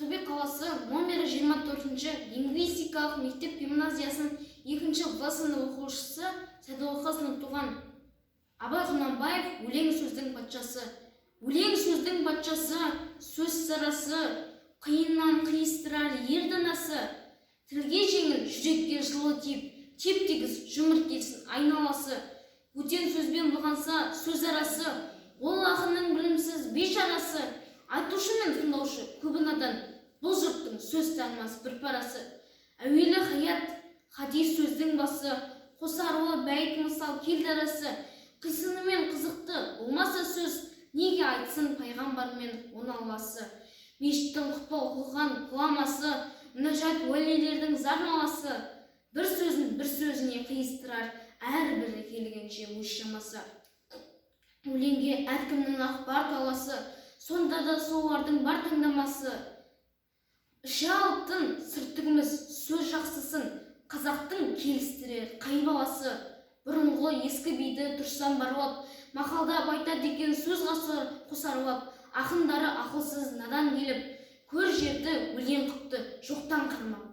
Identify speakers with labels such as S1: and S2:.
S1: Ақтөбе қаласы номері 24-ші лингвистикалық мектеп гимназиясының 2-ші В сынып оқушысы Сәдуақасының туған. Абай Құнанбаев өлең сөздің патшасы. Өлең сөздің патшасы, сөз сарасы, қиыннан қиыстырар ер данасы. Тілге жеңіл, жүрекке жылы теп-тегіс жұмыр келсін айналасы. Өтен сөзбен бұлғанса сөз арасы, ол ақынның білімсіз бейшарасы. Айтушы мен тыңдаушы көбі надан, бұл жұрттың сөз танымас бір парасы. Әуелі хаят, хадис сөздің басы, қосарлы бәйт мысал келдарасы. Қисынымен қызықты болмаса сөз, неге айтсын пайғамбармен он алласы. Мешіттің құтпа оқылған құламасы, мінәжат уәлилердің зарналасы. Бір сөзін бір сөзіне қиыстырар, әрбірі келгенше өз шамасы. Өлеңге әркімнің ақпар таласы, сонда да солардың бар таңдамасы. Іші алтын сырттығымыз сөз жақсысын, қазақтың келістірер қай баласы. Бұрынғы ескі биді тұрсам барлап, мақалда байта деген сөз қосарлап, ақындары ақылсыз надан келіп, көр жерді өлең қыпты жоқтан қырмап.